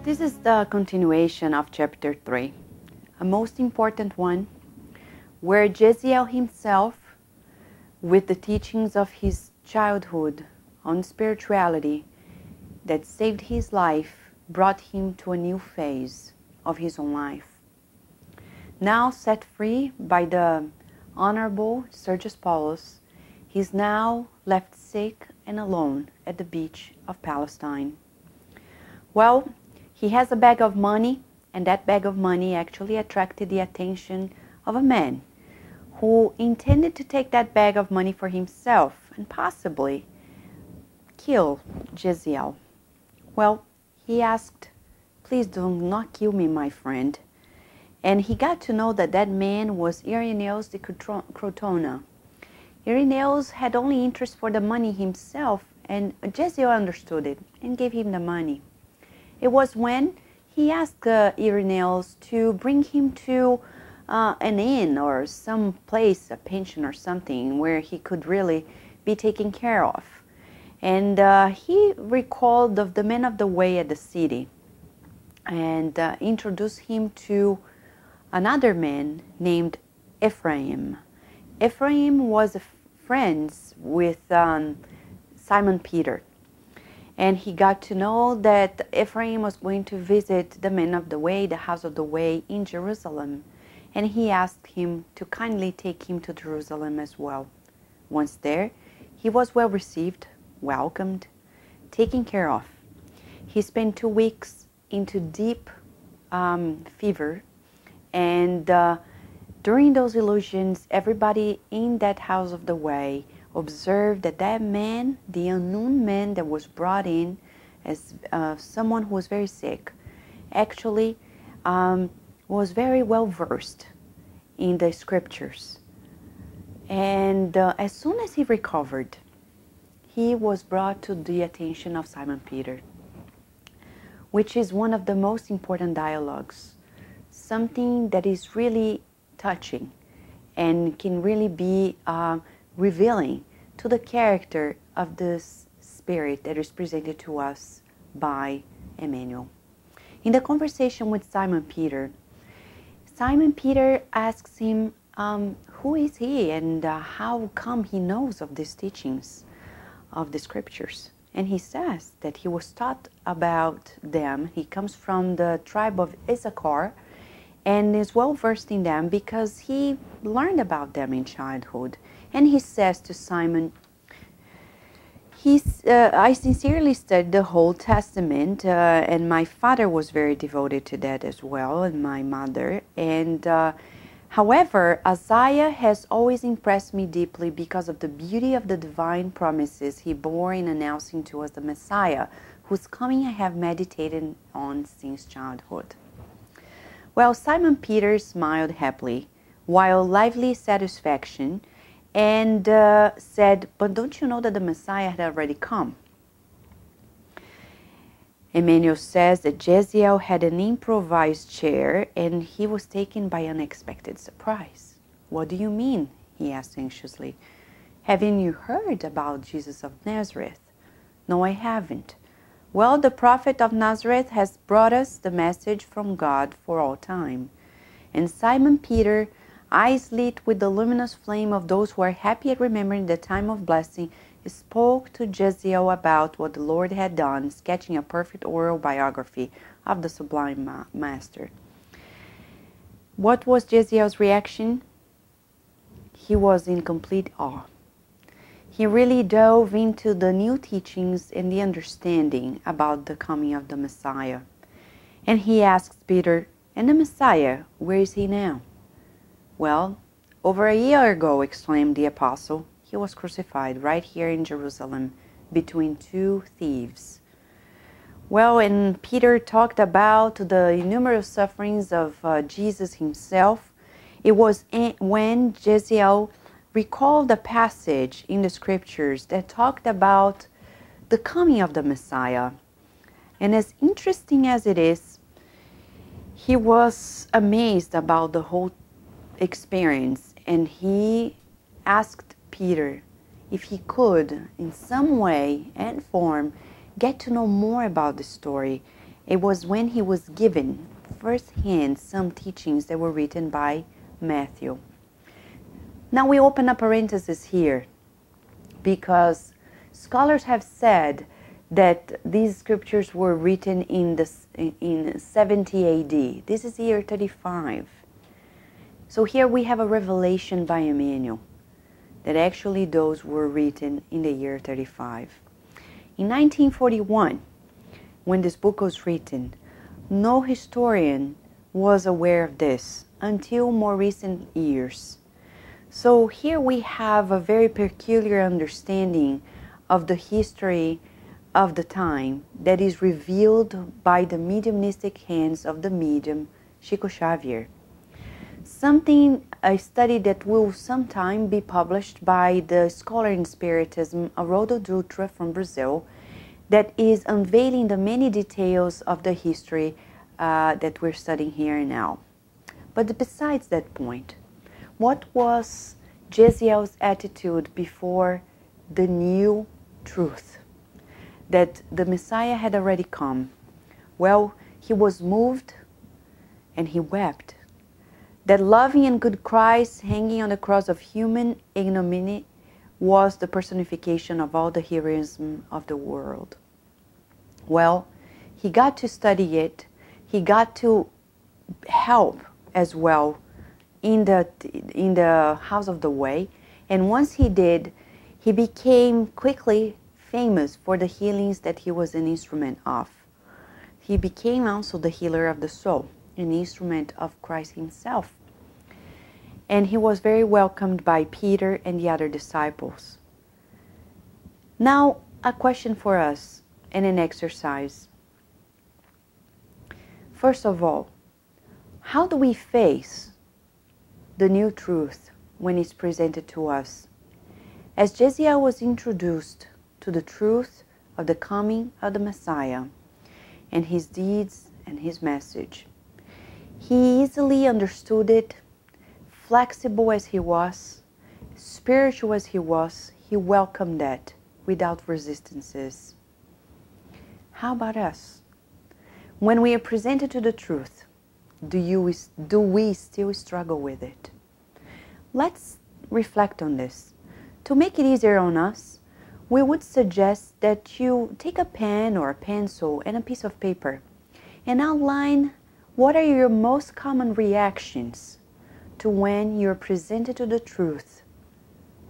This is the continuation of chapter 3, a most important one, where Jeziel himself, with the teachings of his childhood on spirituality that saved his life, brought him to a new phase of his own life. Now set free by the Honorable Sergius Paulus, he is now left sick and alone at the beach of Palestine. Well, he has a bag of money, and that bag of money actually attracted the attention of a man who intended to take that bag of money for himself and possibly kill Jeziel. Well, he asked, "Please do not kill me, my friend." And he got to know that that man was Irenaeus de Crotona. Irenaeus had only interest for the money himself, and Jeziel understood it and gave him the money. It was when he asked Irenaeus to bring him to an inn or some place, a pension or something, where he could really be taken care of. And he recalled of the men of the way at the city and introduced him to another man named Ephraim. Ephraim was friends with Simon Peter. And he got to know that Ephraim was going to visit the men of the way, the house of the way in Jerusalem. And he asked him to kindly take him to Jerusalem as well. Once there, he was well received, welcomed, taken care of. He spent 2 weeks into deep fever. And during those illusions, everybody in that house of the way observed that that man, the unknown man that was brought in as someone who was very sick, actually was very well versed in the scriptures. And as soon as he recovered, he was brought to the attention of Simon Peter, which is one of the most important dialogues, something that is really touching and can really be revealing to the character of this spirit that is presented to us by Emmanuel. In the conversation with Simon Peter asks him who is he and how come he knows of these teachings of the scriptures. And he says that he was taught about them. He comes from the tribe of Issachar and is well versed in them because he learned about them in childhood. And he says to Simon, I sincerely studied the whole Testament, and my father was very devoted to that as well, and my mother. And however, Isaiah has always impressed me deeply because of the beauty of the divine promises he bore in announcing to us the Messiah, whose coming I have meditated on since childhood. Well, Simon Peter smiled happily, while lively satisfaction, and said, "But don't you know that the Messiah had already come?" Emmanuel says that Jeziel had an improvised chair and he was taken by unexpected surprise. "What do you mean?" he asked anxiously. "Haven't you heard about Jesus of Nazareth?" "No, I haven't." "Well, the prophet of Nazareth has brought us the message from God for all time." And Simon Peter, eyes lit with the luminous flame of those who are happy at remembering the time of blessing, spoke to Jeziel about what the Lord had done, sketching a perfect oral biography of the Sublime Master. What was Jeziel's reaction? He was in complete awe. He really dove into the new teachings and the understanding about the coming of the Messiah. And he asked Peter, "And the Messiah, where is he now?" "Well, over a year ago," exclaimed the apostle, "he was crucified right here in Jerusalem between 2 thieves." Well, and Peter talked about the innumerable sufferings of Jesus himself. It was when Jeziel recalled the passage in the scriptures that talked about the coming of the Messiah. And as interesting as it is, he was amazed about the whole experience, and he asked Peter if he could in some way and form get to know more about the story It was when he was given firsthand some teachings that were written by Matthew. Now we open a parenthesis here because scholars have said that these scriptures were written in 70 AD. This is year 35. So here we have a revelation by Emmanuel that actually those were written in the year 35. In 1941, when this book was written, no historian was aware of this until more recent years. So here we have a very peculiar understanding of the history of the time that is revealed by the mediumistic hands of the medium Chico Xavier. A study that will sometime be published by the scholar in Spiritism, Haroldo Dutra from Brazil, that is unveiling the many details of the history that we're studying here now. But besides that point, what was Jeziel's attitude before the new truth that the Messiah had already come? Well, he was moved and he wept. That loving and good Christ hanging on the cross of human ignominy was the personification of all the heroism of the world. Well, he got to study it. He got to help as well in the House of the Way. And once he did, he became quickly famous for the healings that he was an instrument of. He became also the healer of the soul, an instrument of Christ himself. And he was very welcomed by Peter and the other disciples. Now, a question for us and an exercise. First of all, how do we face the new truth when it's presented to us? As Jeziel was introduced to the truth of the coming of the Messiah and his deeds and his message, he easily understood it. Flexible as he was, spiritual as he was, he welcomed that without resistances. How about us? When we are presented to the truth, do we still struggle with it? Let's reflect on this. To make it easier on us, we would suggest that you take a pen or a pencil and a piece of paper and outline what are your most common reactions to when you're presented to the truth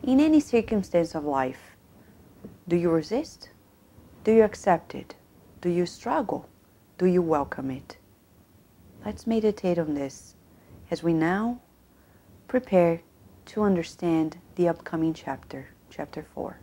in any circumstance of life. Do you resist? Do you accept it? Do you struggle? Do you welcome it? Let's meditate on this as we now prepare to understand the upcoming chapter, chapter 4.